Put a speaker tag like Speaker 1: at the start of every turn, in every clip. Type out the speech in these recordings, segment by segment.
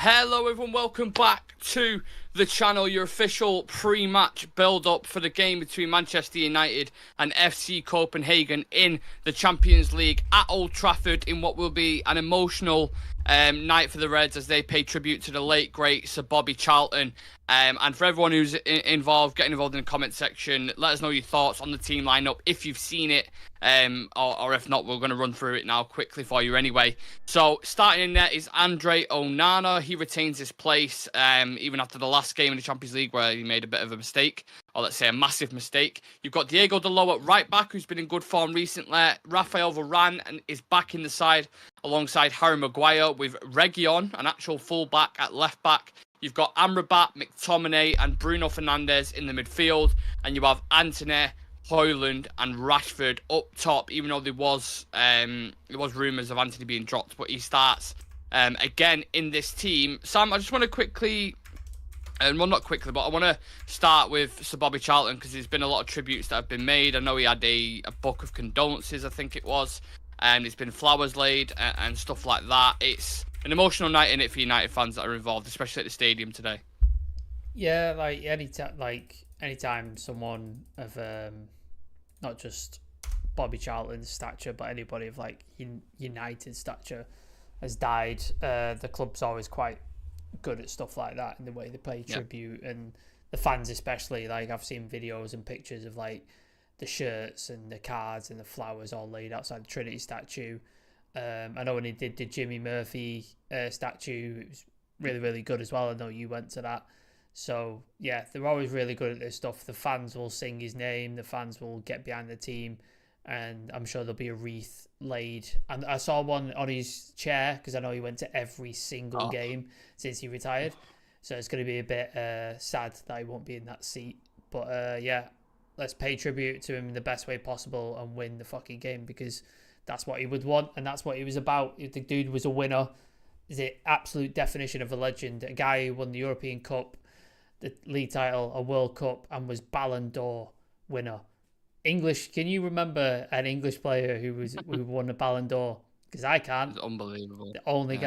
Speaker 1: Hello everyone, welcome back to the channel, your official pre-match build-up for the game between Manchester United and FC Copenhagen in the Champions League at Old Trafford in what will be an emotional night for the Reds as they pay tribute to the late great Sir Bobby Charlton. And for everyone who's involved, getting involved in the comment section, let us know your thoughts on the team lineup if you've seen it, or if not, we're going to run through it now quickly for you anyway. So starting in there is Andre Onana. He retains his place even after the last game in the Champions League where he made a bit of a mistake, or let's say a massive mistake. You've got Diego Dalot at right back, who's been in good form recently. Rafael Varane and is back in the side alongside Harry Maguire, with Reguilon, an actual full-back, at left back. You've got Amrabat, Mctominay and Bruno Fernandes in the midfield. And you have Antony, Højlund and Rashford up top, even though there was rumours of Antony being dropped, but he starts again in this team. Sam, I just want to quickly, well, not quickly, but I want to start with Sir Bobby Charlton because there's been a lot of tributes that have been made. I know he had a book of condolences, I think it was, and there's been flowers laid and stuff like that. It's an emotional night in it for United fans that are involved, especially at the stadium today.
Speaker 2: Yeah, anytime someone of not just Bobby Charlton's stature, but anybody of United stature has died, the club's always quite good at stuff like that in the way they pay tribute, and the fans especially. Like, I've seen videos and pictures of the shirts and the cards and the flowers all laid outside the Trinity statue. I know when he did the Jimmy Murphy statue, it was really, really good as well. I know you went to that. So, yeah, they're always really good at this stuff. The fans will sing his name. The fans will get behind the team. And I'm sure there'll be a wreath laid. And I saw one on his chair because I know he went to every single game since he retired. So it's going to be a bit sad that he won't be in that seat. But, yeah, let's pay tribute to him in the best way possible and win the fucking game, because that's what he would want and that's what he was about. If the dude was a winner, is the absolute definition of a legend. A guy who won the European Cup, the league title, a World Cup, and was Ballon d'Or winner. English, can you remember an English player who won a Ballon d'Or? Because I can't.
Speaker 1: It's unbelievable.
Speaker 2: The only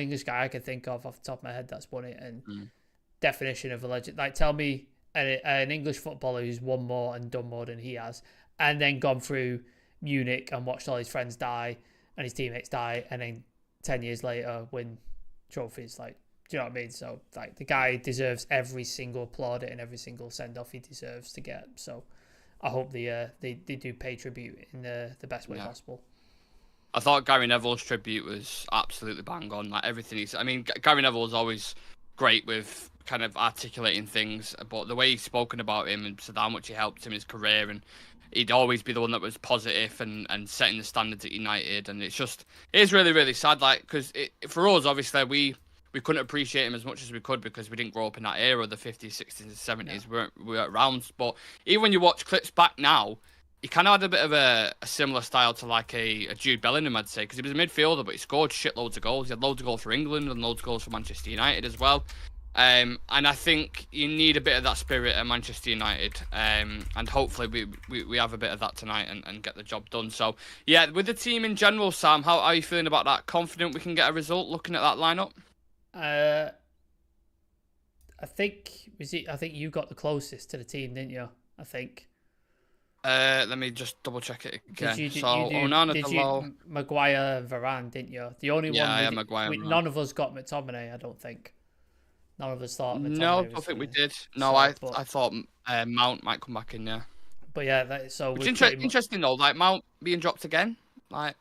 Speaker 2: English guy I can think of off the top of my head that's won it, and definition of a legend. Like, tell me an English footballer who's won more and done more than he has, and then gone through Munich and watched all his friends die and his teammates die, and then 10 years later win trophies. Like, do you know what I mean? So, the guy deserves every single plaudit and every single send-off he deserves to get. So I hope they do pay tribute in the best way possible.
Speaker 1: I thought Gary Neville's tribute was absolutely bang on. Like, everything he's... I mean, Gary Neville was always great with kind of articulating things, but the way he's spoken about him and said how much he helped him in his career, and he'd always be the one that was positive and setting the standards at United. And it's really, really sad, because for us, obviously, we couldn't appreciate him as much as we could because we didn't grow up in that era, the 50s, 60s, and 70s. Yeah. We weren't around. But even when you watch clips back now, he kind of had a bit of a similar style to a Jude Bellingham, I'd say, because he was a midfielder, but he scored shitloads of goals. He had loads of goals for England and loads of goals for Manchester United as well. And I think you need a bit of that spirit at Manchester United, and hopefully we have a bit of that tonight and get the job done. So, yeah, with the team in general, Sam, how are you feeling about that? Confident we can get a result looking at that lineup?
Speaker 2: I think you got the closest to the team, didn't you? I think.
Speaker 1: Let me just double check it again.
Speaker 2: Maguire, Varane, didn't you? The only one.
Speaker 1: Maguire.
Speaker 2: None of us got McTominay, I don't think. None of us thought McTominay.
Speaker 1: No, I don't think we did. No, I thought Mount might come back in there.
Speaker 2: But yeah, it's
Speaker 1: interesting though. Like, Mount being dropped again. Like,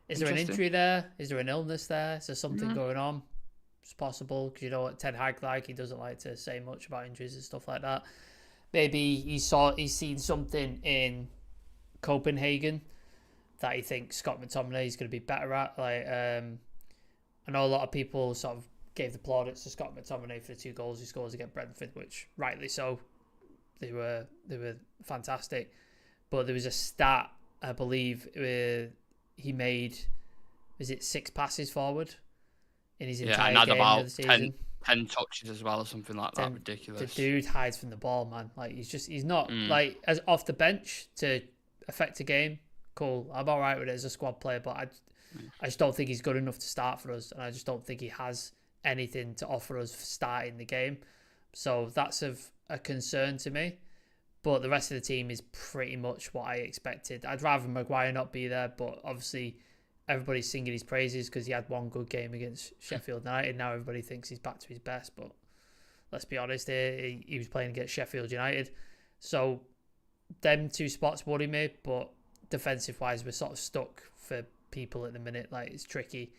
Speaker 2: is there an injury there? Is there an illness there? Is there something going on? It's possible, because you know what Ten Hag he doesn't like to say much about injuries and stuff like that. Maybe he's seen something in Copenhagen that he thinks Scott McTominay is going to be better at. I know a lot of people sort of gave the plaudits to Scott McTominay for the 2 goals he scores against Brentford, which rightly so. They were fantastic. But there was a stat, I believe, he made, was it 6 passes forward in his entire game
Speaker 1: about
Speaker 2: of the season?
Speaker 1: 10 touches as well, or something like that. Ridiculous.
Speaker 2: The dude hides from the ball, man. Like, he's not as off the bench to affect a game. Cool, I'm all right with it as a squad player, but I just don't think he's good enough to start for us, and I just don't think he has anything to offer us for starting the game. So that's of a concern to me. But the rest of the team is pretty much what I expected. I'd rather Maguire not be there, but obviously everybody's singing his praises because he had one good game against Sheffield United. Now everybody thinks he's back to his best, but let's be honest here, he was playing against Sheffield United. So them two spots worry me, but defensive-wise, we're sort of stuck for people at the minute. Like, it's tricky.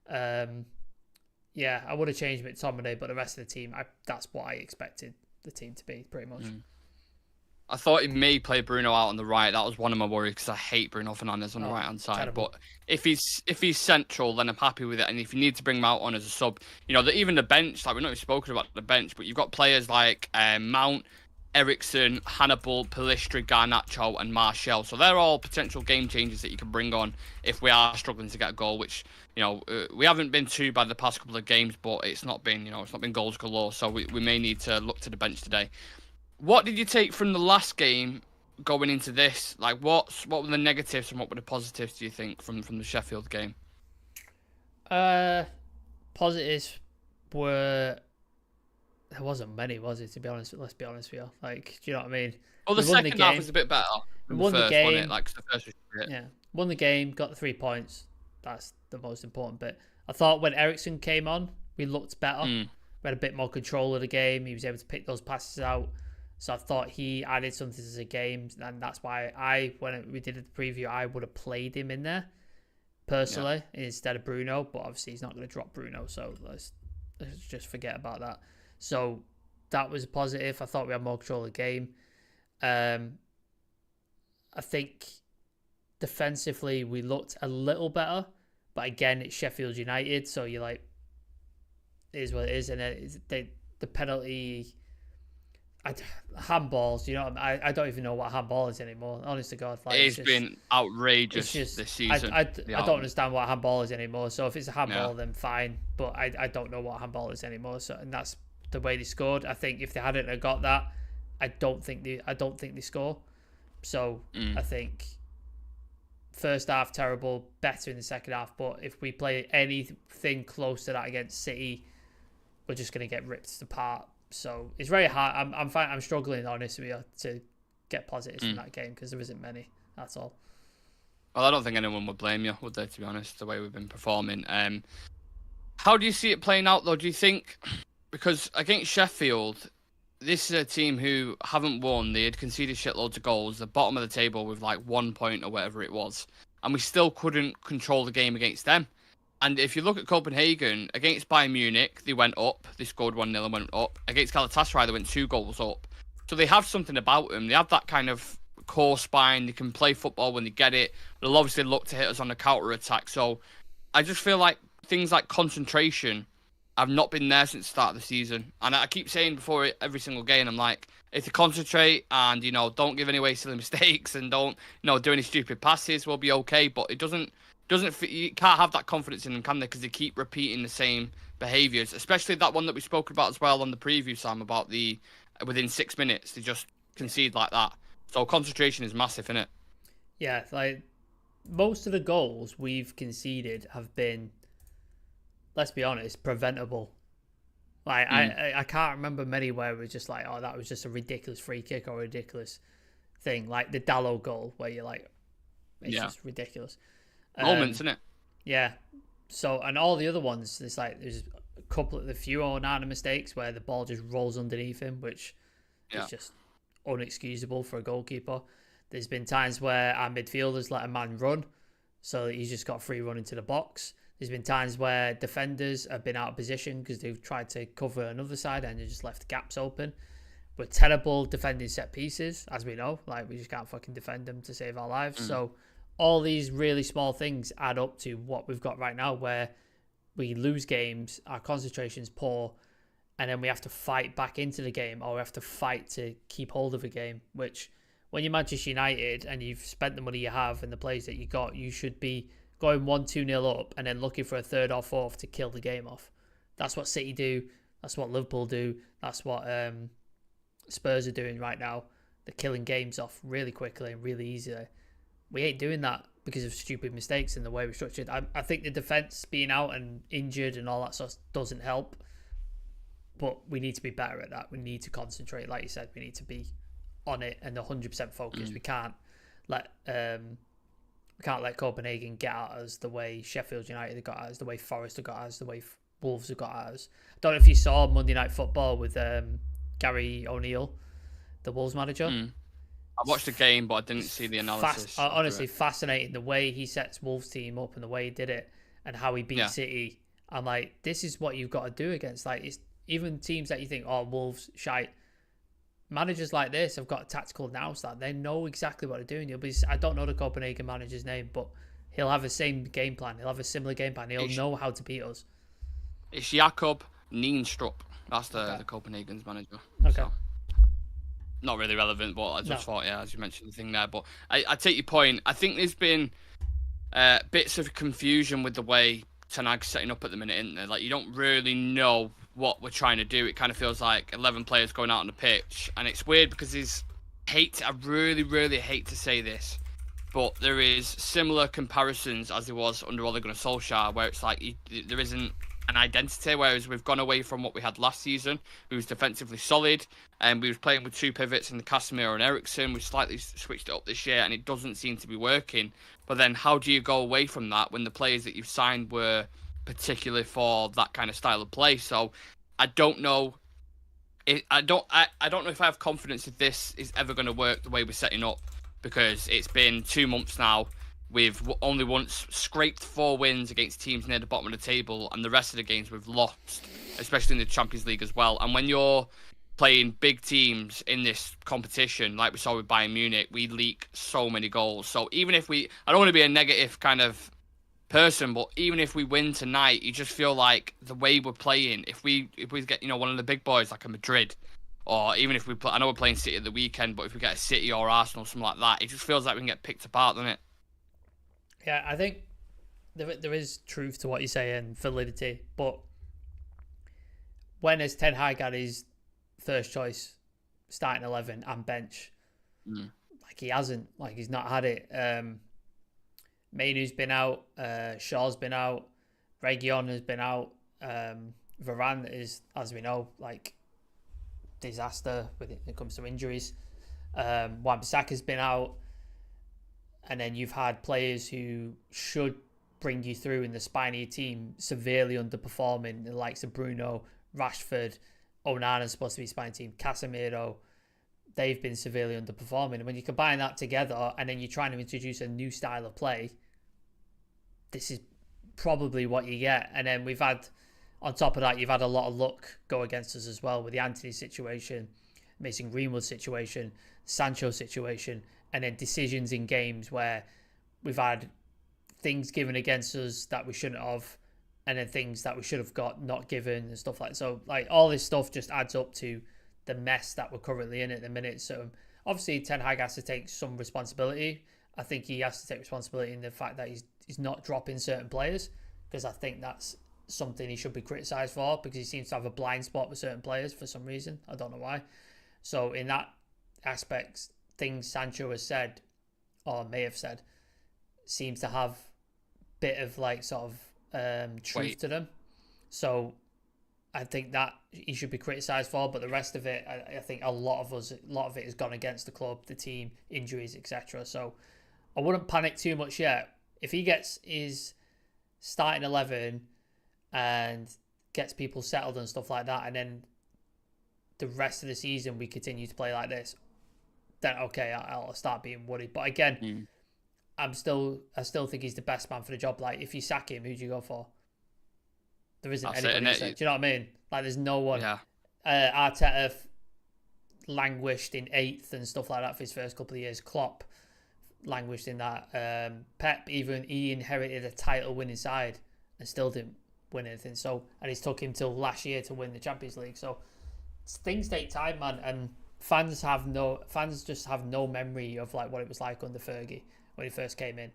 Speaker 2: Yeah, I would have changed Mctominay, but the rest of the team, that's what I expected the team to be, pretty much.
Speaker 1: I thought he may play Bruno out on the right. That was one of my worries because I hate Bruno Fernandes on the right-hand side.
Speaker 2: Terrible.
Speaker 1: But if he's central, then I'm happy with it. And if you need to bring him out on as a sub, even the bench, like we've not even spoken about the bench, but you've got players like Mount, Ericsson, Hannibal, Pellistri, Garnacho, and Martial. So they're all potential game changers that you can bring on if we are struggling to get a goal, which, we haven't been too bad the past couple of games, but it's not been goals galore. So we may need to look to the bench today. What did you take from the last game going into this? Like, what were the negatives and what were the positives, do you think, from the Sheffield game?
Speaker 2: Positives were... There wasn't many, was it, to be honest? Let's be honest with you. Like, do you know what I mean?
Speaker 1: Well, the second half was a bit better.
Speaker 2: We won the game.
Speaker 1: Wasn't it? Like, the first was shit.
Speaker 2: Yeah. Won the game, got the 3 points. That's the most important bit. I thought when Ericsson came on, we looked better. We had a bit more control of the game. He was able to pick those passes out. So I thought he added something to the game, and that's why when we did the preview, I would have played him in there personally instead of Bruno. But obviously he's not going to drop Bruno, so let's just forget about that. So that was a positive. I thought we had more control of the game. I think defensively we looked a little better, but again it's Sheffield United, so you're like, it is what it is, and the penalty. Handballs, I don't even know what handball is anymore. Honest to God, like,
Speaker 1: it's been outrageous this season.
Speaker 2: I don't understand what handball is anymore. So if it's a handball, then fine. But I don't know what handball is anymore. So, and that's the way they scored. I think if they hadn't have got that, I don't think they score. So I think first half terrible, better in the second half. But if we play anything close to that against City, we're just going to get ripped apart. So it's very hard. I'm struggling, honestly, to get positives from that game because there isn't many. That's all.
Speaker 1: Well, I don't think anyone would blame you, would they, to be honest, the way we've been performing. How do you see it playing out, though? Do you think, because against Sheffield, this is a team who haven't won. They had conceded shitloads of goals, the bottom of the table with like 1 point or whatever it was, and we still couldn't control the game against them. And if you look at Copenhagen, against Bayern Munich, they went up. They scored 1-0 and went up. Against Galatasaray, they went 2 goals up. So they have something about them. They have that kind of core spine. They can play football when they get it. They'll obviously look to hit us on the counter-attack. So I just feel like things like concentration have not been there since the start of the season. And I keep saying before every single game, I'm like, if they concentrate and, don't give any away silly mistakes and don't, do any stupid passes, we'll be okay. But it doesn't you can't have that confidence in them, can they? Because they keep repeating the same behaviours, especially that one that we spoke about as well on the preview, Sam, about the within 6 minutes they just concede like that. So concentration is massive, isn't it?
Speaker 2: Yeah, like most of the goals we've conceded have been, let's be honest, preventable. Like I can't remember many where it was just like, oh, that was just a ridiculous free kick or a ridiculous thing, like the Dalot goal where you're like, it's just ridiculous.
Speaker 1: Moments, isn't it?
Speaker 2: Yeah. So, and all the other ones, there's a couple of the few Onana mistakes where the ball just rolls underneath him, which is just unexcusable for a goalkeeper. There's been times where our midfielders let a man run, so he's just got free run into the box. There's been times where defenders have been out of position because they've tried to cover another side and they just left gaps open. We're terrible defending set pieces, as we know. Like, we just can't fucking defend them to save our lives. So all these really small things add up to what we've got right now, where we lose games, our concentration's poor, and then we have to fight back into the game, or we have to fight to keep hold of a game, which when you're Manchester United and you've spent the money you have and the players that you got, you should be going 1-2-0 up and then looking for a third or fourth to kill the game off. That's what City do. That's what Liverpool do. That's what Spurs are doing right now. They're killing games off really quickly and really easily. We ain't doing that because of stupid mistakes in the way we're structured. I think the defence being out and injured and all that stuff doesn't help, but we need to be better at that. We need to concentrate, like you said. We need to be on it and 100% focused. We can't let Copenhagen get at us the way Sheffield United got at us, the way Forest have got at us, the way Wolves have got at us. I don't know if you saw Monday Night Football with Gary O'Neill, the Wolves manager.
Speaker 1: I watched the game, but I didn't see the analysis.
Speaker 2: Honestly, fascinating the way he sets Wolves team up and the way he did it and how he beat City. I'm like, this is what you've got to do against. Like, it's even teams that you think, oh, Wolves shite. Managers like this have got a tactical nous that they know exactly what they're doing. I don't know the Copenhagen manager's name, but he'll have the same game plan. He'll have a similar game plan. He'll know how to beat us.
Speaker 1: It's Jakob Nienstrup. That's the Copenhagen's manager.
Speaker 2: Okay.
Speaker 1: So, not really relevant, but I just thought, as you mentioned the thing there. But I take your point. I think there's been bits of confusion with the way Ten Hag's setting up at the minute, isn't there? Like, you don't really know what we're trying to do. It kind of feels like 11 players going out on the pitch, and it's weird because I really, really hate to say this, but there is similar comparisons as there was under Ole Gunnar Solskjaer, where it's like there isn't an identity, whereas we've gone away from what we had last season. We was defensively solid, and we was playing with two pivots in the Casemiro and Eriksen. We slightly switched it up this year, and it doesn't seem to be working. But then how do you go away from that when the players that you've signed were particularly for that kind of style of play? So I don't know. I don't know if I have confidence if this is ever going to work the way we're setting up, because it's been 2 months now. We've only once scraped 4 wins against teams near the bottom of the table, and the rest of the games we've lost, especially in the Champions League as well. And when you're playing big teams in this competition, like we saw with Bayern Munich, we leak so many goals. So even if I don't want to be a negative kind of person, but even if we win tonight, you just feel like the way we're playing, if we get one of the big boys like a Madrid, or even if I know we're playing City at the weekend, but if we get a City or Arsenal, something like that, it just feels like we can get picked apart, doesn't it?
Speaker 2: Yeah, I think there is truth to what you say and validity, but when has Ten Hag had his first choice starting 11 and bench? Like, he hasn't. Like, he's not had it. Mainu's been out. Shaw's been out. Reguilon has been out. Varane is, as we know, like, disaster when it comes to injuries. Wan-Bissaka's been out. And then you've had players who should bring you through in the spine of your team severely underperforming, the likes of Bruno, Rashford, Onana's supposed to be spine team, Casemiro. They've been severely underperforming. And when you combine that together and then you're trying to introduce a new style of play, this is probably what you get. And then we've had, on top of that, you've had a lot of luck go against us as well with the Anthony situation, Mason Greenwood situation, Sancho situation, and then decisions in games where we've had things given against us that we shouldn't have, and then things that we should have got not given and stuff like that. So, like, all this stuff just adds up to the mess that we're currently in at the minute. So obviously Ten Hag has to take some responsibility. I think he has to take responsibility in the fact that he's not dropping certain players, because I think that's something he should be criticised for, because he seems to have a blind spot with certain players for some reason. I don't know why. So in that aspect, things Sancho has said, or may have said, seems to have a bit of like sort of truth to them. So I think that he should be criticised for, but the rest of it, I think a lot of it has gone against the club, the team, injuries, etc. So I wouldn't panic too much yet. If he gets his starting 11 and gets people settled and stuff like that, and then the rest of the season we continue to play like this, then okay, I'll start being worried. But again, I still think he's the best man for the job. Like, if you sack him, who do you go for? There isn't anybody. Do you know what I mean? Like, there's no one. Yeah. Arteta languished in 8th and stuff like that for his first couple of years. Klopp languished in that. Pep, even he inherited a title-winning side and still didn't win anything. So, and it took him till last year to win the Champions League. So things take time, man, and fans just have no memory of like what it was like under Fergie when he first came in.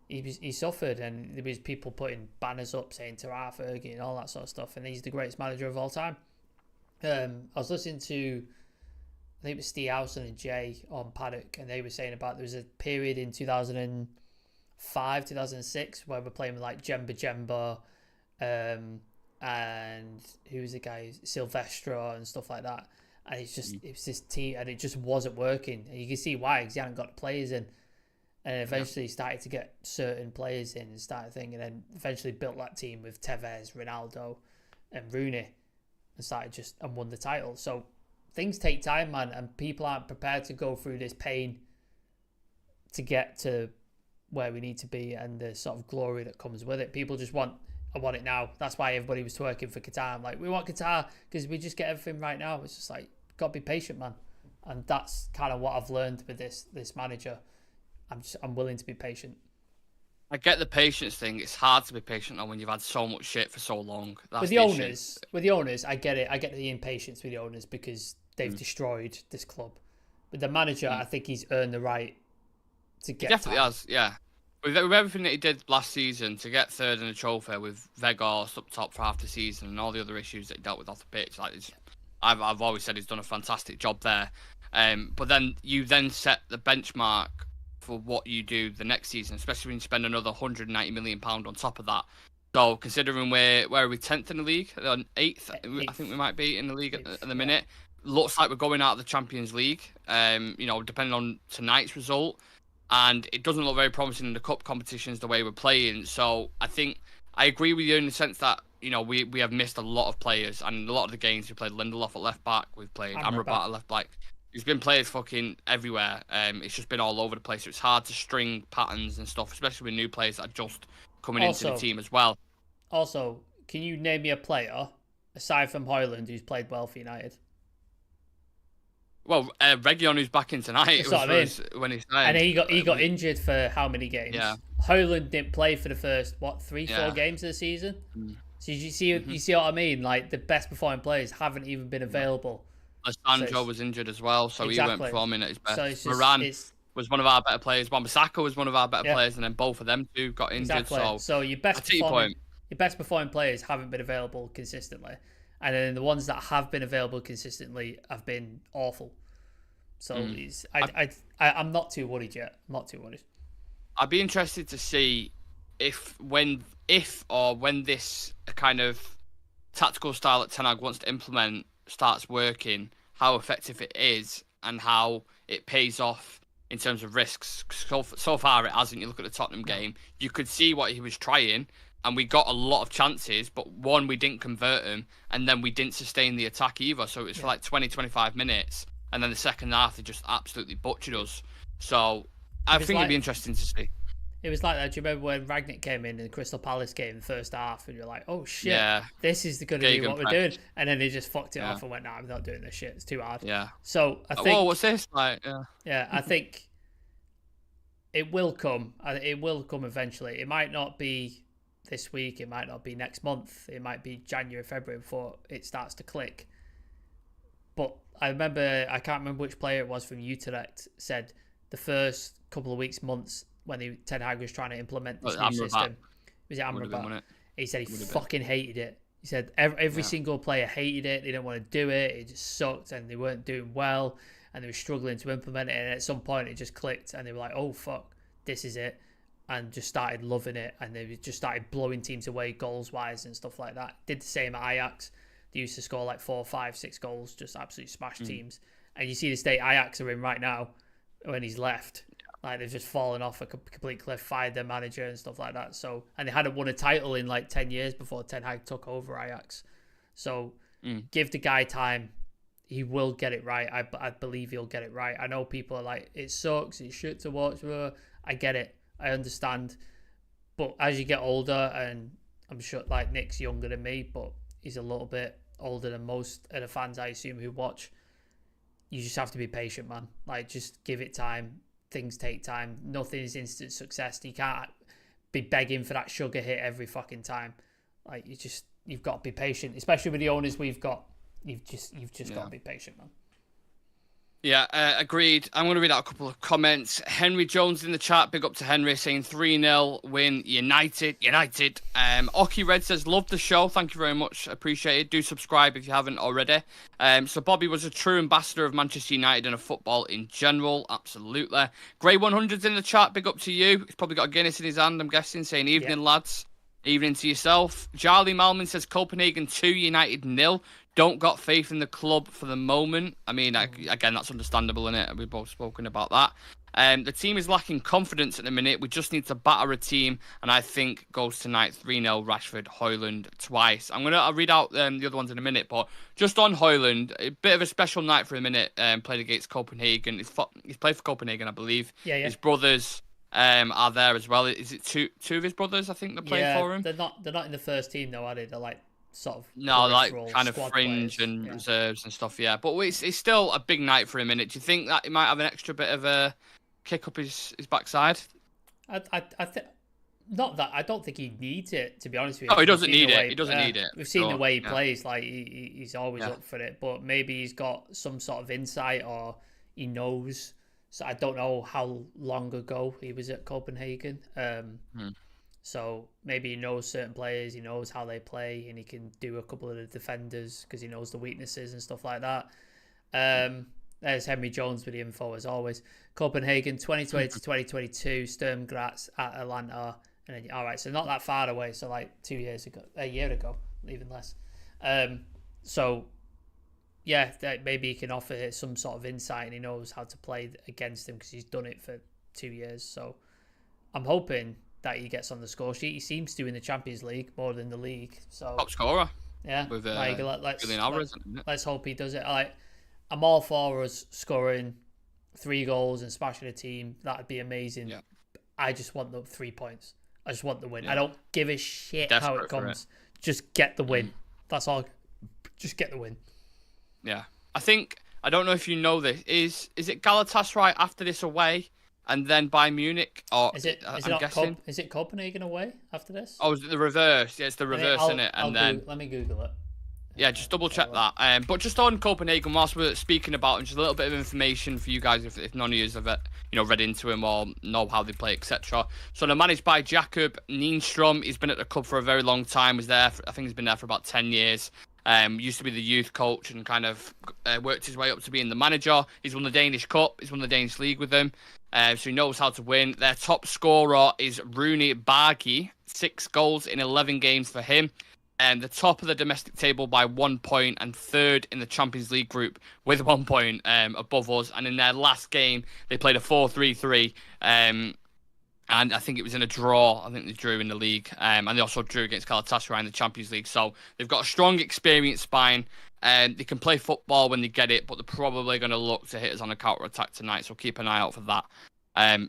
Speaker 2: He suffered, and there was people putting banners up saying "Tara Fergie" and all that sort of stuff, and he's the greatest manager of all time. I was listening to, I think it was Steve Howson and Jay on Paddock, and they were saying about there was a period in 2000 and 2005, 2006, where we're playing with like Jemba, and who was the guy, Silvestro and stuff like that. And it's just it was this team, and it just wasn't working. And you can see why, because he hadn't got the players in. And eventually he started to get certain players in and started thinking, and then eventually built that team with Tevez, Ronaldo, and Rooney, and started and won the title. So things take time, man, and people aren't prepared to go through this pain to get to where we need to be and the sort of glory that comes with it. People just I want it now. That's why everybody was twerking for Qatar. I'm like, we want Qatar because we just get everything right now. It's just like, got to be patient, man. And that's kind of what I've learned with this manager. I'm willing to be patient.
Speaker 1: I get the patience thing. It's hard to be patient when you've had so much shit for so long. That's
Speaker 2: with the owners, I get it. I get the impatience with the owners because they've destroyed this club. But the manager, I think he's earned the right to get.
Speaker 1: He definitely has, yeah. With everything that he did last season, to get third in the trophy with Vegas up top for half the season and all the other issues that he dealt with off the pitch, I've always said he's done a fantastic job there. But then you set the benchmark for what you do the next season, especially when you spend another £190 million on top of that. So considering where are we 10th in the league, 8th, I think we might be in the league at the minute. Looks like we're going out of the Champions League. Depending on tonight's result, and it doesn't look very promising in the cup competitions the way we're playing. So I think I agree with you in the sense that we have missed a lot of players, and a lot of the games we played Lindelof at left back, we've played Amrabat at left back. There's been players fucking everywhere. It's just been all over the place. So it's hard to string patterns and stuff, especially with new players that are just coming into the team as well.
Speaker 2: Also, can you name me a player, aside from Højlund, who's played well for United?
Speaker 1: Well, Reguilon, who's back in tonight, when he signed.
Speaker 2: And he got injured for how many games?
Speaker 1: Yeah.
Speaker 2: Højlund didn't play for the first, 3-4 games of the season? So you see what I mean? Like, the best performing players haven't even been available.
Speaker 1: Sancho was injured as well, so he weren't performing at his best. Moran was one of our better players. Wan-Bissaka was one of our better players, and then both of them two got injured.
Speaker 2: Exactly. So your best performing players haven't been available consistently, and then the ones that have been available consistently have been awful. So I'm not too worried yet. I'm not too worried.
Speaker 1: I'd be interested to see when this kind of tactical style that Ten Hag wants to implement starts working, how effective it is and how it pays off in terms of risks. So far it hasn't. You look at the Tottenham game, you could see what he was trying, and we got a lot of chances, but one, we didn't convert them, and then we didn't sustain the attack either. So it was for like 20-25 minutes, and then the second half they just absolutely butchered us. So I think it'd be interesting to see.
Speaker 2: It was like that. Do you remember when Rangnick came in the Crystal Palace game in the first half, and you're like, "Oh shit, this is going to be what we're doing," and then they just fucked it off and went, "No, I'm not doing this shit. It's too hard."
Speaker 1: Yeah.
Speaker 2: So I think.
Speaker 1: Whoa, what's this? Like,
Speaker 2: I think it will come. It will come eventually. It might not be this week. It might not be next month. It might be January, February before it starts to click. But I can't remember which player it was from Utrecht said the first couple of weeks, months, when Ten Hag was trying to implement this new system. Was it Amrabat? He said he fucking hated it. He said every single player hated it. They didn't want to do it. It just sucked, and they weren't doing well, and they were struggling to implement it. And at some point, it just clicked, and they were like, "Oh fuck, this is it," and just started loving it. And they just started blowing teams away goals wise and stuff like that. Did the same at Ajax. They used to score like 4, 5, 6 goals, just absolutely smash teams. And you see the state Ajax are in right now when he's left. Like, they've just fallen off a complete cliff, fired their manager and stuff like that. So, and they hadn't won a title in like 10 years before Ten Hag took over Ajax. So give the guy time. He will get it right. I believe he'll get it right. I know people are like, it sucks, it's shit to watch. I get it. I understand. But as you get older, and I'm sure like Nick's younger than me, but he's a little bit older than most of the fans, I assume, who watch. You just have to be patient, man. Like, just give it time. Things take time. Nothing is instant success. You can't be begging for that sugar hit every fucking time. Like, you've got to be patient, especially with the owners we've got. You've just got to be patient, man.
Speaker 1: Yeah, agreed. I'm going to read out a couple of comments. Henry Jones in the chat, big up to Henry, saying 3-0 win United. Oki Red says, love the show. Thank you very much. Appreciate it. Do subscribe if you haven't already. So Bobby was a true ambassador of Manchester United and of football in general. Absolutely. Grey 100's in the chat, big up to you. He's probably got a Guinness in his hand, I'm guessing, saying evening, lads. Evening to yourself. Charlie Malman says Copenhagen 2, United 0. Don't got faith in the club for the moment. I mean, again, that's understandable, innit? We've both spoken about that. The team is lacking confidence at the minute. We just need to batter a team, and I think goes tonight 3-0 Rashford, Højlund twice. I'll read out the other ones in a minute, but just on Højlund, a bit of a special night for a minute. Played against Copenhagen. He's played for Copenhagen, I believe.
Speaker 2: Yeah.
Speaker 1: His brothers are there as well. Is it two of his brothers? I think they're playing for him.
Speaker 2: They're not in the first team though, are they? They're like sort of
Speaker 1: kind of fringe
Speaker 2: players.
Speaker 1: and reserves and stuff. Yeah, but it's still a big night for a minute. Do you think that he might have an extra bit of a kick up his backside?
Speaker 2: I think not that. I don't think he needs it, to be honest with you.
Speaker 1: Oh, he doesn't need it. He doesn't need it.
Speaker 2: We've seen the way he plays. Like he's always up for it. But maybe he's got some sort of insight, or he knows. So I don't know how long ago he was at Copenhagen. So maybe he knows certain players, he knows how they play, and he can do a couple of the defenders because he knows the weaknesses and stuff like that. There's Henry Jones with the info as always. Copenhagen 2020 to 2022, Sturm Graz at Atlanta. And then, all right, so not that far away. So like 2 years ago, a year ago, even less. So yeah, maybe he can offer some sort of insight, and he knows how to play against him because he's done it for 2 years. So I'm hoping that he gets on the score sheet. He seems to in the Champions League more than the league. So
Speaker 1: top scorer.
Speaker 2: Yeah,
Speaker 1: with
Speaker 2: let's hope he does it. I'm all for us scoring 3 goals and smashing a team. That'd be amazing. Yeah. I just want the 3 points. I just want the win. Yeah. I don't give a shit how it comes. Just get the win. That's all. Just get the win.
Speaker 1: Yeah, I don't know if you know this. Is it Galatasaray after this away? And then Bayern Munich, or
Speaker 2: is it Copenhagen away after this?
Speaker 1: Oh, is it the reverse? Yeah, it's the reverse, isn't it? And then
Speaker 2: let me Google it.
Speaker 1: Yeah, just double check that. But just on Copenhagen, whilst we're speaking about, and just a little bit of information for you guys, if none of you have read into him or know how they play, etc. So they're managed by Jakob Nyenstrom. He's been at the club for a very long time. I think he's been there for about 10 years. Used to be the youth coach and kind of worked his way up to being the manager. He's won the Danish Cup. He's won the Danish League with them. So he knows how to win. Their top scorer is Rooney Bargi. 6 goals in 11 games for him. And the top of the domestic table by 1 point, and third in the Champions League group with 1 point above us. And in their last game, they played a 4-3-3. And I think it was in a draw. I think they drew in the league. And they also drew against Galatasaray in the Champions League. So they've got a strong, experienced spine. They can play football when they get it, but they're probably going to look to hit us on a counter-attack tonight. So keep an eye out for that.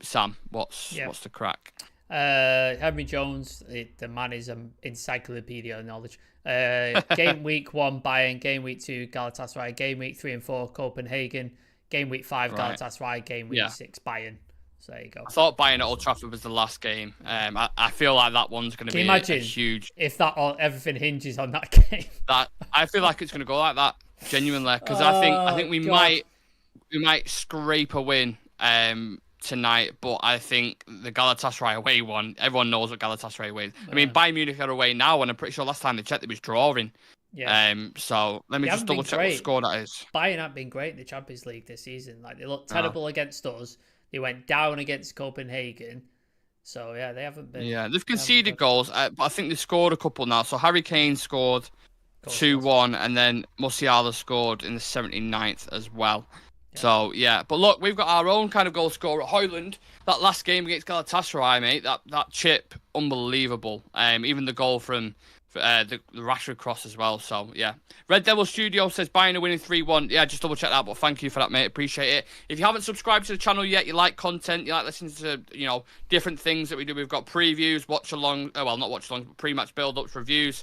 Speaker 1: Sam, what's the crack?
Speaker 2: Henry Jones, the man is an encyclopedia of knowledge. Game week 1, Bayern. Game week 2, Galatasaray. Game week 3 and 4, Copenhagen. Game week 5, Galatasaray. Game week 6, Bayern. So there you go.
Speaker 1: I thought Bayern at Old Trafford was the last game. I feel like that one's going to be a huge.
Speaker 2: If everything hinges on that game.
Speaker 1: I feel like it's going to go like that, genuinely, because I think we might scrape a win tonight, but I think the Galatasaray away one, everyone knows what Galatasaray away is. I mean, Bayern Munich are away now, and I'm pretty sure last time they checked it was drawing. Yeah. So let me just double check what score that is.
Speaker 2: Bayern haven't been great in the Champions League this season. Like, they looked terrible against us. They went down against Copenhagen. So yeah, they haven't been. Yeah,
Speaker 1: they've conceded goals, but I think they've scored a couple now. So Harry Kane scored 2-1, and then Musiala scored in the 79th as well. Yeah. So yeah, but look, we've got our own kind of goal scorer at Højlund. That last game against Galatasaray, mate, that chip, unbelievable. Even the goal from the Rashford cross as well. So yeah, Red Devil Studio says Bayern are winning 3-1. Yeah, just double check that. But thank you for that, mate. Appreciate it. If you haven't subscribed to the channel yet, you like content, you like listening to different things that we do. We've got previews, watch along. Well, not watch along, but pre-match build-ups, reviews.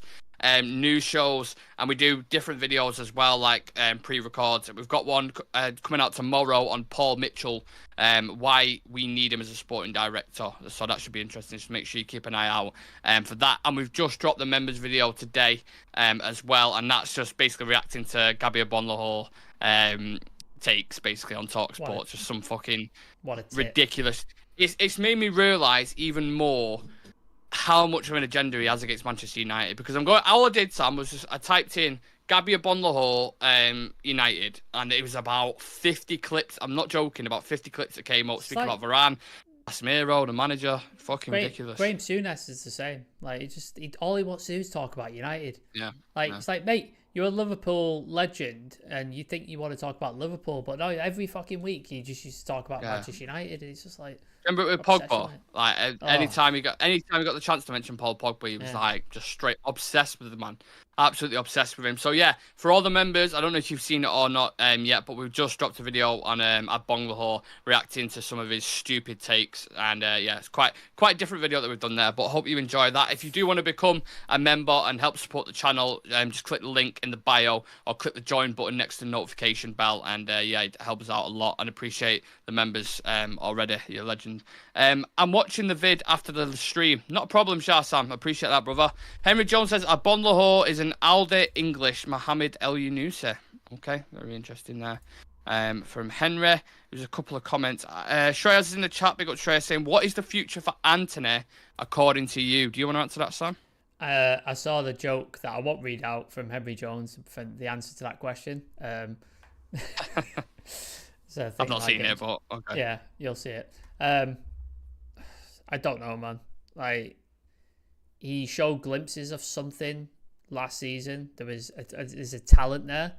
Speaker 1: News shows, and we do different videos as well, like pre-records. We've got one coming out tomorrow on Paul Mitchell, why we need him as a sporting director. So that should be interesting. So make sure you keep an eye out for that. And we've just dropped the members video today as well, and that's just basically reacting to Gabby Bonlahor takes basically on Talk Sports. Just some fucking
Speaker 2: what a tip.
Speaker 1: ridiculous. It's made me realise even more how much of an agenda he has against Manchester United. Because all I did, Sam, was I typed in Gabby Bonlahor, United, and it was about 50 clips. I'm not joking, about 50 clips that came up speaking about Varane, Casemiro, the manager. Fucking ridiculous.
Speaker 2: Graham Souness is the same. Like, all he wants to do is talk about United. Yeah. It's like, mate, you're a Liverpool legend, and you think you want to talk about Liverpool, but no, every fucking week you just used to talk about Manchester United. It's just like.
Speaker 1: Remember with Pogba? Like anytime he got the chance to mention Paul Pogba, he was like just straight obsessed with the man. Absolutely obsessed with him. So yeah, for all the members, I don't know if you've seen it or not yet, but we've just dropped a video on at Bonglahor reacting to some of his stupid takes, and yeah, it's quite a different video that we've done there. But I hope you enjoy that. If you do want to become a member and help support the channel, just click the link in the bio or click the join button next to the notification bell, and yeah, it helps us out a lot, and appreciate the members already. You're a legend. I'm watching the vid after the stream. Not a problem, Shah Sam. Appreciate that, brother. Henry Jones says Abon Lahore is an Alde English Mohammed El Yunusi. Okay, very interesting there. From Henry, there's a couple of comments. Shreyas is in the chat. Big up Shreyas saying, "What is the future for Anthony according to you?" Do you want to answer that, Sam?
Speaker 2: I saw the joke that I won't read out from Henry Jones for the answer to that question. So
Speaker 1: I've not seen it, but okay.
Speaker 2: Yeah, you'll see it. I don't know, man. Like, he showed glimpses of something last season. There's a talent there,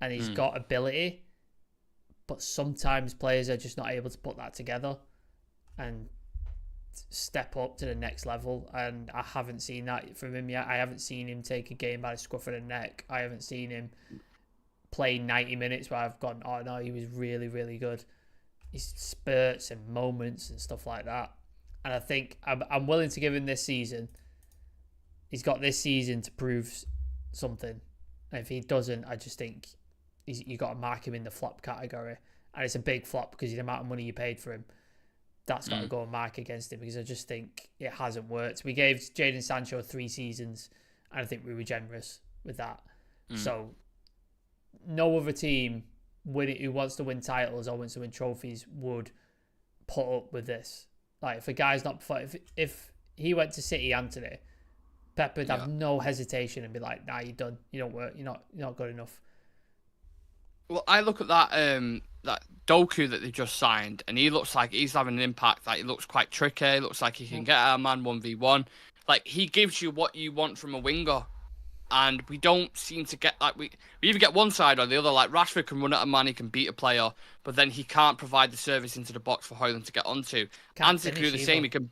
Speaker 2: and he's got ability, but sometimes players are just not able to put that together and step up to the next level, and I haven't seen that from him yet. I haven't seen him take a game by the scruff of the neck. I haven't seen him play 90 minutes where I've gone, oh no, he was really, really good. His spurts and moments and stuff like that. And I think I'm willing to give him this season. He's got this season to prove something. And if he doesn't, I just think you got to mark him in the flop category. And it's a big flop because of the amount of money you paid for him. That's got to go and mark against him, because I just think it hasn't worked. We gave Jadon Sancho 3 seasons, and I think we were generous with that. So no other team who wants to win titles or wants to win trophies would put up with this. Like, if a guy's not, if he went to City, Anthony, Pep would have no hesitation and be like, "Nah, you're done. You don't work. You're not good enough."
Speaker 1: Well, I look at that Doku that they just signed, and he looks like he's having an impact. Like, he looks quite tricky. He looks like he can get our man 1v1. Like, he gives you what you want from a winger. And we don't seem to get, like, we either get one side or the other. Like, Rashford can run at a man, he can beat a player, but then he can't provide the service into the box for Højlund to get onto. Anthony can do the same. He can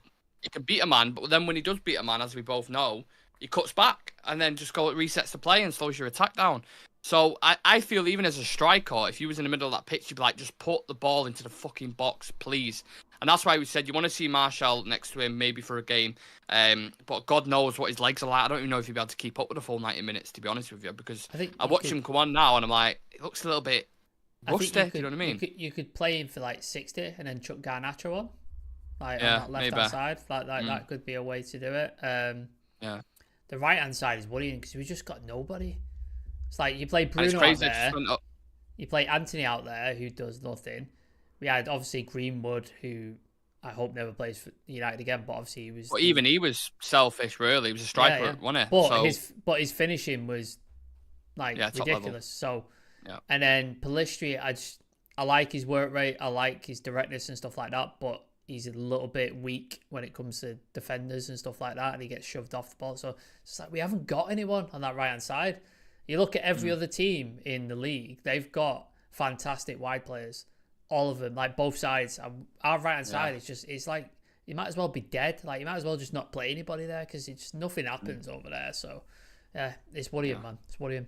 Speaker 1: beat a man, but then when he does beat a man, as we both know, he cuts back and then just resets the play and slows your attack down. So I feel even as a striker, if you was in the middle of that pitch, you'd be like, just put the ball into the fucking box, please. And that's why we said you want to see Martial next to him, maybe for a game. But God knows what his legs are like. I don't even know if he'll be able to keep up with the full 90 minutes, to be honest with you, because I watch him come on now and I'm like, it looks a little bit rusty, you know what I mean?
Speaker 2: You could play him for like 60 and then chuck Garnacho on. Like, on that left-hand side. That could be a way to do it.
Speaker 1: Yeah.
Speaker 2: The right-hand side is worrying because we just got nobody. It's like you play Bruno out there. You play Anthony out there, who does nothing. We had, obviously, Greenwood, who I hope never plays for United again, but obviously he was...
Speaker 1: But even he was selfish, really. He was a striker, wasn't he?
Speaker 2: But his finishing was, like, ridiculous. So, and then Pellistri, I like his work rate. I like his directness and stuff like that, but he's a little bit weak when it comes to defenders and stuff like that, and he gets shoved off the ball. So it's like we haven't got anyone on that right-hand side. You look at every other team in the league, they've got fantastic wide players. All of them, like both sides. Our right-hand side, it's like, you might as well be dead. Like, you might as well just not play anybody there, because nothing happens over there. So, yeah, it's worrying, man. It's worrying.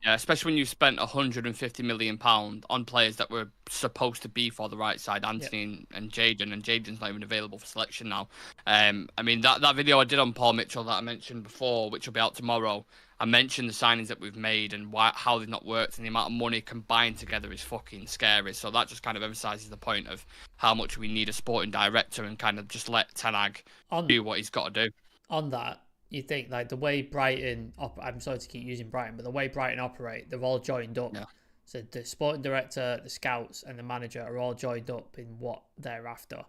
Speaker 1: Yeah, especially when you spent £150 million on players that were supposed to be for the right side, Anthony and Jadon, and Jadon's not even available for selection now. I mean, that video I did on Paul Mitchell that I mentioned before, which will be out tomorrow, I mentioned the signings that we've made and how they've not worked, and the amount of money combined together is fucking scary. So that just kind of emphasises the point of how much we need a sporting director and kind of just let Ten Hag do what he's got to do.
Speaker 2: On that, you think, like, the way Brighton, I'm sorry to keep using Brighton, but the way Brighton operate, they're all joined up. Yeah. So the sporting director, the scouts, and the manager are all joined up in what they're after,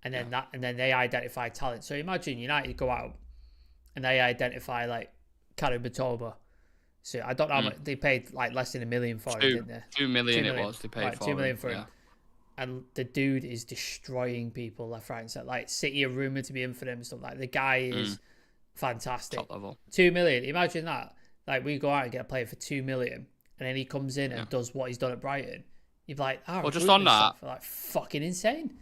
Speaker 2: and then they identify talent. So imagine United go out and they identify like Karim Matoma. So I don't know how much they paid, like less than $1 million for him, didn't they?
Speaker 1: 2 million it was they paid
Speaker 2: right,
Speaker 1: for
Speaker 2: 2 million
Speaker 1: him.
Speaker 2: for him. And the dude is destroying people left, right, and center. Like City are rumored to be in for him and stuff. Like the guy is fantastic.
Speaker 1: Top level.
Speaker 2: 2 million. Imagine that. Like we go out and get a player for 2 million, and then he comes in and does what he's done at Brighton. You'd be like,
Speaker 1: well, just on that,
Speaker 2: like fucking insane.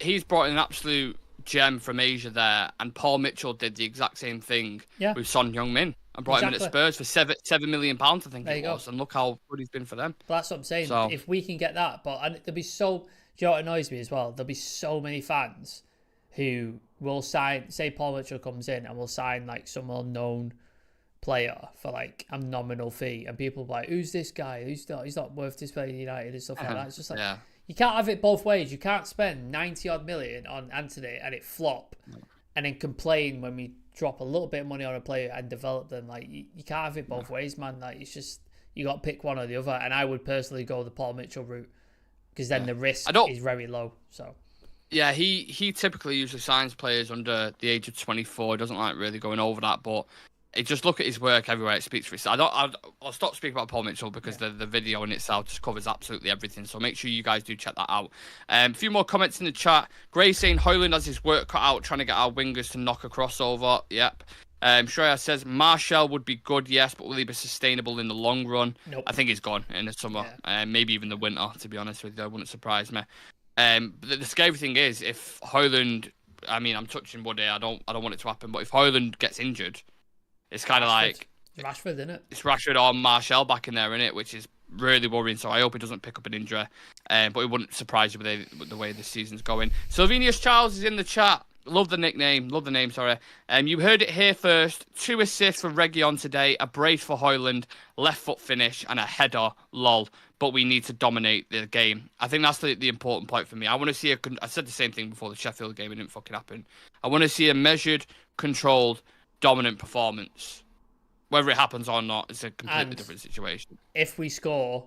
Speaker 1: He's brought in an absolute gem from Asia there, and Paul Mitchell did the exact same thing with Son Heung-min and brought him in at Spurs for £7 million, I think it was, and look how good he's been for them.
Speaker 2: But that's what I'm saying. So, if we can get that, and there'll be do you know what annoys me as well? There'll be so many fans who will sign, say Paul Mitchell comes in and will sign like some unknown player for like a nominal fee, and people will be like, who's this guy? He's not worth this playing United and stuff like that. It's just like, you can't have it both ways. You can't spend 90 odd million on Anthony and it flop and then complain when we drop a little bit of money on a player and develop them. Like you can't have it both ways, man. Like it's just, you got to pick one or the other. And I would personally go the Paul Mitchell route because then the risk is very low. So
Speaker 1: yeah, he typically usually signs players under the age of 24. He doesn't like really going over that, but just look at his work everywhere. It speaks for itself. I'll stop speaking about Paul Mitchell because the video in itself just covers absolutely everything. So make sure you guys do check that out. A few more comments in the chat. Gray saying Højlund has his work cut out trying to get our wingers to knock a crossover. Yep. Shreya says Martial would be good, yes, but will he be sustainable in the long run?
Speaker 2: Nope.
Speaker 1: I think he's gone in the summer, maybe even the winter. To be honest with you, it wouldn't surprise me. But the scary thing is if Højlund, I mean, I'm touching wood here. I don't want it to happen, but if Højlund gets injured, it's kind of like
Speaker 2: Rashford, isn't it?
Speaker 1: It's Rashford or Martial back in there, isn't it? Which is really worrying. So I hope he doesn't pick up an injury. But it wouldn't surprise you with the way the season's going. Sylvenius Charles is in the chat. Love the name, sorry. You heard it here first. 2 assists for Reguilon today, a brace for Højlund, left foot finish, and a header, lol. But we need to dominate the game. I think that's the important point for me. I want to see I said the same thing before the Sheffield game. It didn't fucking happen. I want to see a measured, controlled, dominant performance. Whether it happens or not, it's a completely different situation.
Speaker 2: If we score,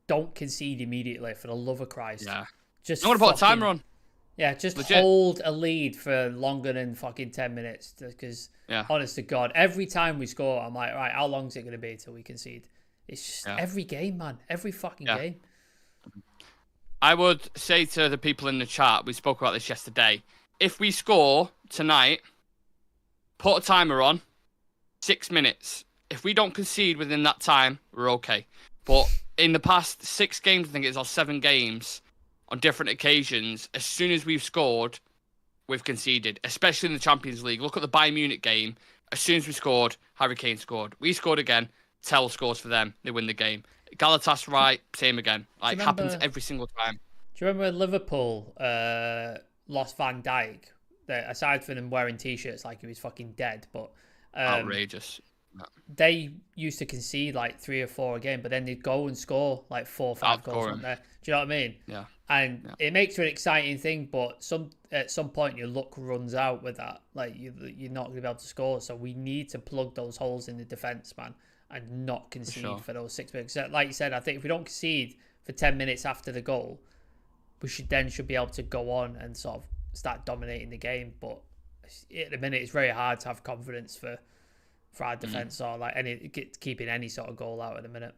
Speaker 2: don't concede immediately, for the love of Christ.
Speaker 1: Yeah.
Speaker 2: Just
Speaker 1: I'm going to put a timer on.
Speaker 2: Yeah, just
Speaker 1: Legit.
Speaker 2: hold a lead for longer than fucking 10 minutes. Because, honest to God, every time we score, I'm like, right, how long is it going to be till we concede? It's just every game, man. Every fucking game.
Speaker 1: I would say to the people in the chat, we spoke about this yesterday, if we score tonight, put a timer on, 6 minutes. If we don't concede within that time, we're okay. But in the past 6 games, I think it's, or 7 games, on different occasions, as soon as we've scored, we've conceded, especially in the Champions League. Look at the Bayern Munich game. As soon as we scored, Harry Kane scored. We scored again, Tell scores for them, they win the game. Galatasaray, same again. Like, happens every single time.
Speaker 2: Do you remember when Liverpool lost Van Dijk? Aside from him wearing T-shirts like he was fucking dead, but
Speaker 1: outrageous.
Speaker 2: They used to concede like 3 or 4 a game, but then they'd go and score like 4 or 5 goals from there. Do you know what I mean?
Speaker 1: Yeah.
Speaker 2: And it makes it an exciting thing, but at some point your luck runs out with that. Like you're not going to be able to score, so we need to plug those holes in the defense, man, and not concede for those 6 minutes. Like you said, I think if we don't concede for 10 minutes after the goal, we should be able to go on and sort of start dominating the game. But at the minute, it's very hard to have confidence for our defence or like keeping any sort of goal out at the minute.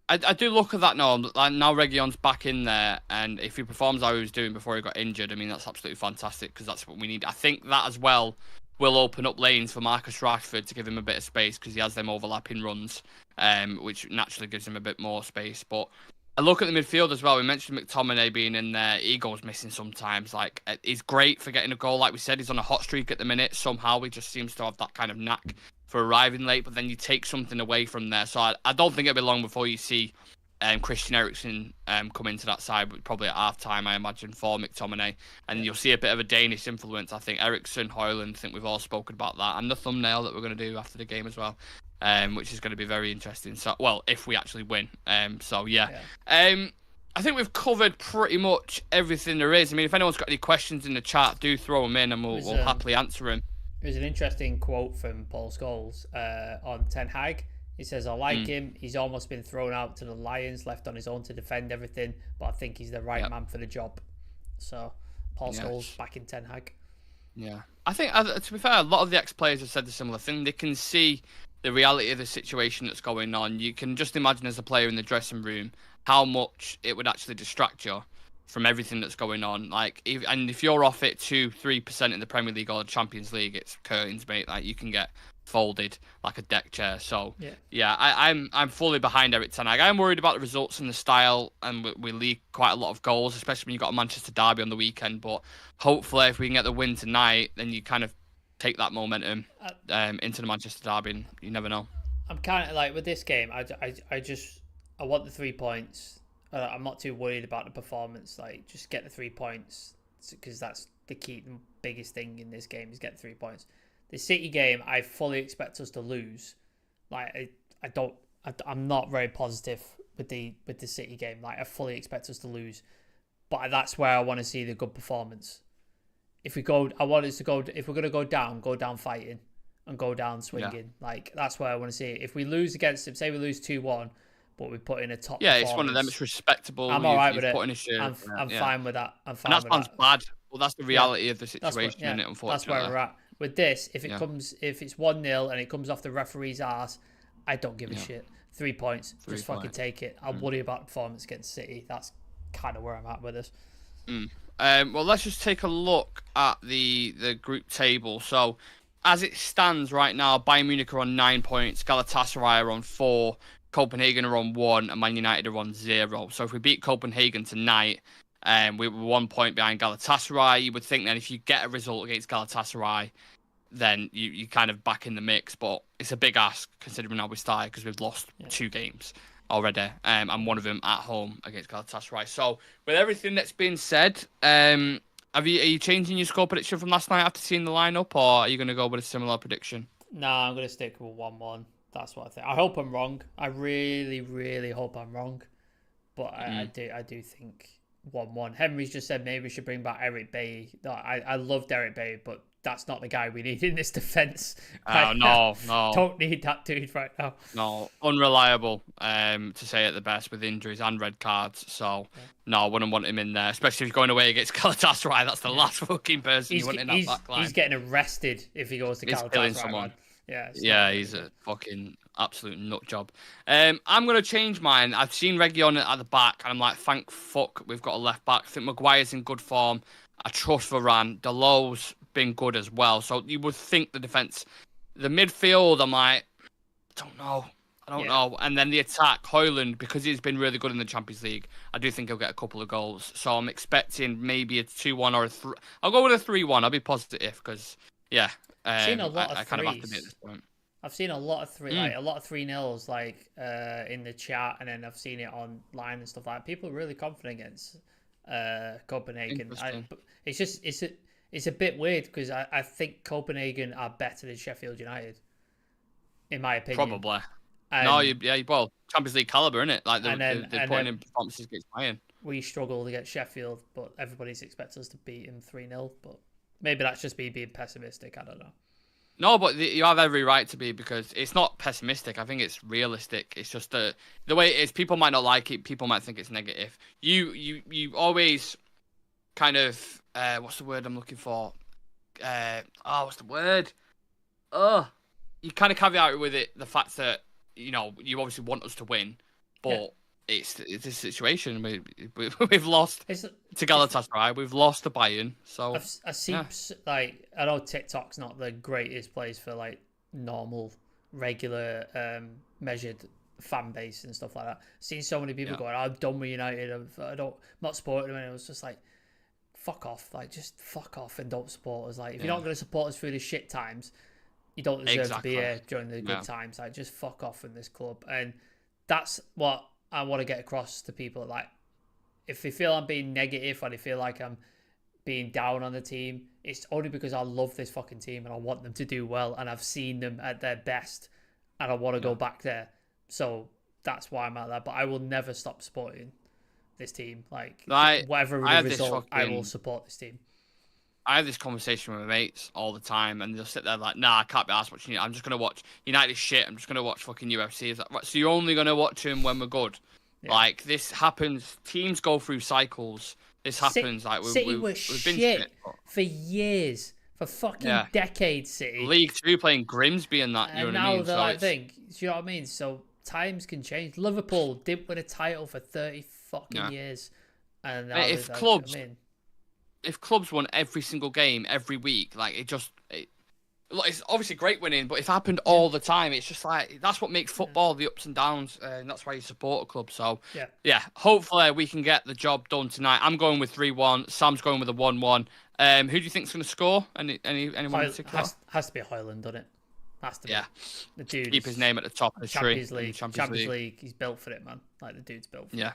Speaker 1: I do look at that now. Like, now Reguilon's back in there, and if he performs how he was doing before he got injured, I mean, that's absolutely fantastic because that's what we need. I think that as well will open up lanes for Marcus Rashford to give him a bit of space because he has them overlapping runs, which naturally gives him a bit more space. But I look at the midfield as well. We mentioned Mctominay being in there. He goes missing sometimes. Like, he's great for getting a goal. Like we said, he's on a hot streak at the minute. Somehow he just seems to have that kind of knack for arriving late, but then you take something away from there. So I don't think it'll be long before you see Christian Eriksen come into that side, probably at half-time, I imagine, for McTominay. And you'll see a bit of a Danish influence. I think Eriksen, Højlund, I think we've all spoken about that. And the thumbnail that we're going to do after the game as well, which is going to be very interesting. So, well, if we actually win. I think we've covered pretty much everything there is. I mean, if anyone's got any questions in the chat, do throw them in and we'll happily answer them.
Speaker 2: There's an interesting quote from Paul Scholes on Ten Hag. He says, I like him. He's almost been thrown out to the Lions, left on his own to defend everything, but I think he's the right man for the job. So, Paul Scholes back in Ten Hag.
Speaker 1: Yeah. I think, to be fair, a lot of the ex-players have said the similar thing. They can see the reality of the situation that's going on. You can just imagine as a player in the dressing room how much it would actually distract you from everything that's going on. Like, if you're off it 2-3% in the Premier League or the Champions League, it's curtains, mate. Like, you can get folded like a deck chair. So I'm fully behind Erik ten Hag. I'm worried about the results and the style, and we leak quite a lot of goals, especially when you've got a Manchester derby on the weekend. But hopefully, if we can get the win tonight, then you kind of take that momentum into the Manchester derby. And you never know.
Speaker 2: I'm kind of like with this game. I want the 3 points. I'm not too worried about the performance. Like, just get the 3 points, because that's the key, the biggest thing in this game is get the 3 points. The City game, I fully expect us to lose. Like, I'm not very positive with the City game. Like, I fully expect us to lose, but that's where I want to see the good performance. If we're going to go down fighting and go down swinging. Yeah. Like, that's where I want to see it. If we lose against them, say we lose 2-1, but we put in a top.
Speaker 1: Yeah, it's one of them. It's respectable.
Speaker 2: I'm all right with it.
Speaker 1: I'm
Speaker 2: fine with that. I'm fine.
Speaker 1: And that sounds bad. Well, that's the reality of the situation, isn't it? Unfortunately,
Speaker 2: that's where we're at. With this, if it's 1-0 and it comes off the referee's arse, I don't give a shit. 3 points, just fucking take it. I'll worry about performance against City. That's kind of where I'm at with this.
Speaker 1: Well, let's just take a look at the group table. So, as it stands right now, Bayern Munich are on 9 points, Galatasaray are on 4, Copenhagen are on 1, and Man United are on 0. So if we beat Copenhagen tonight, we were 1 point behind Galatasaray. You would think then if you get a result against Galatasaray, then you kind of back in the mix. But it's a big ask considering how we started, because we've lost 2 games already, and one of them at home against Galatasaray. So with everything that's been said, are you changing your score prediction from last night after seeing the lineup, or are you going to go with a similar prediction?
Speaker 2: No, I'm going to stick with 1-1. That's what I think. I hope I'm wrong. I really, really hope I'm wrong. But I do think 1-1. Henry's just said maybe we should bring back Eric Bailly. No, I loved Eric Bailly, but that's not the guy we need in this defence.
Speaker 1: No.
Speaker 2: Don't need that dude right now.
Speaker 1: No, unreliable, to say it the best, with injuries and red cards. So, no, I wouldn't want him in there, especially if he's going away against Galatasaray. That's the last fucking person you want in that back line.
Speaker 2: He's getting arrested if he goes to Galatasaray. He's killing someone.
Speaker 1: Yeah, he's a fucking absolute nut job. I'm going to change mine. I've seen Reguilon at the back, and I'm like, thank fuck we've got a left back. I think Maguire's in good form. I trust Varane. Delow's been good as well. So you would think the defence, the midfield, I'm like, I don't know. And then the attack, Højlund, because he's been really good in the Champions League, I do think he'll get a couple of goals. So I'm expecting maybe a 2-1 or a 3. I'll go with a 3-1. I'll be positive because,
Speaker 2: I've seen a lot of
Speaker 1: I kind of have to be at this point.
Speaker 2: I've seen a lot of 3-0s in the chat, and then I've seen it online and stuff like that. People are really confident against Copenhagen. It's a bit weird because I think Copenhagen are better than Sheffield United, in my opinion.
Speaker 1: Probably. Well, Champions League caliber, isn't it? Like they're putting in performances against Bayern.
Speaker 2: We struggled against Sheffield, but everybody's expects us to beat him 3-0. But maybe that's just me being pessimistic. I don't know.
Speaker 1: No, but you have every right to be, because it's not pessimistic. I think it's realistic. It's just the way it is. People might not like it. People might think it's negative. You always kind of what's the word I'm looking for? What's the word? You kind of caveat it with it, the fact that you obviously want us to win, but it's a situation. We've lost to Galatasaray. We've lost to Bayern. So
Speaker 2: I see, I know TikTok's not the greatest place for like normal, regular, measured fan base and stuff like that. I've seen so many people going, "I'm done with United. I'm not supporting them." And it was just like, fuck off. Like, just fuck off and don't support us. Like, if you're not going to support us through the shit times, you don't deserve to be here during the good times. Like, just fuck off from this club. And that's what I want to get across to people. Like, if they feel I'm being negative or they feel like I'm being down on the team, it's only because I love this fucking team and I want them to do well, and I've seen them at their best and I want to go back there. So that's why I'm at that. But I will never stop supporting this team. Like, whatever the result, I will support this team.
Speaker 1: I have this conversation with my mates all the time, and they'll sit there like, "Nah, I can't be asked watching it. I'm just gonna watch United shit. I'm just gonna watch fucking UFC." It's like, right, so you're only gonna watch them when we're good? Yeah. Like this happens. Teams go through cycles. This happens. Like
Speaker 2: City were shit for years, for fucking decades. City
Speaker 1: League Two playing Grimsby and that. You know what I mean?
Speaker 2: Now they're like, do you know what I mean? So times can change. Liverpool didn't win a title for 30 fucking years, and now
Speaker 1: if clubs. If clubs won every single game every week, like it's obviously great winning, but if it happened all the time, it's just like that's what makes football, the ups and downs, and that's why you support a club. So yeah, hopefully we can get the job done tonight. I'm going with 3-1. Sam's going with a 1-1. Who do you think's going to score? Anyone in particular?
Speaker 2: Has to be Højlund, doesn't it? Has to be.
Speaker 1: Yeah,
Speaker 2: the dude.
Speaker 1: Keep his name at the top of the tree.
Speaker 2: Champions League. He's built for it, man. Like the dude's built for it.
Speaker 1: Yeah,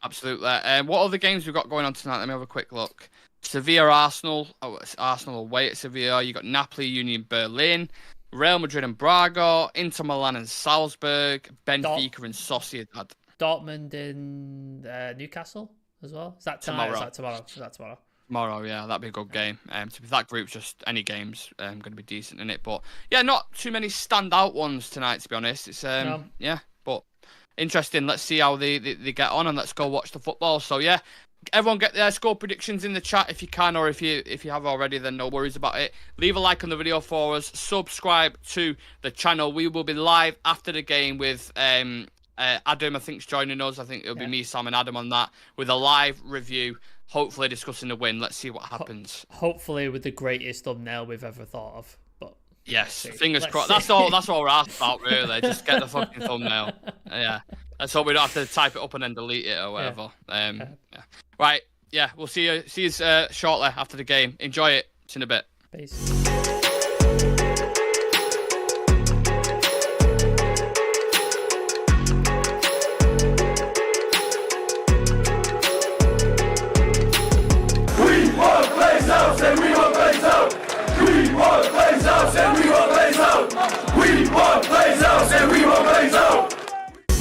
Speaker 1: absolutely. What other games we've got going on tonight? Let me have a quick look. Sevilla, Arsenal. Oh, it's Arsenal away at Sevilla. You got Napoli, Union Berlin, Real Madrid and Braga, Inter Milan and Salzburg, Benfica and Sociedad.
Speaker 2: Dortmund in Newcastle as well. Is that tonight? Tomorrow. Is that tomorrow?
Speaker 1: Tomorrow, yeah, that'd be a good game. That group's just any games going to be decent in it. But yeah, not too many standout ones tonight, to be honest. It's yeah, but interesting. Let's see how they get on, and let's go watch the football. So yeah. Everyone get their score predictions in the chat if you can, or if you have already, then no worries about it. Leave a like on the video for us. Subscribe to the channel. We will be live after the game with Adam, I think, is joining us. I think it'll be me, Sam, and Adam on that with a live review, hopefully discussing the win. Let's see what happens.
Speaker 2: Hopefully with the greatest thumbnail we've ever thought of. But
Speaker 1: yes, fingers crossed. That's all we're asked about, really. Just get the fucking thumbnail. Yeah. Let's hope we don't have to type it up and then delete it or whatever. Yeah. Right. Yeah, we'll see you shortly after the game. Enjoy it. See you in a bit.
Speaker 2: Peace.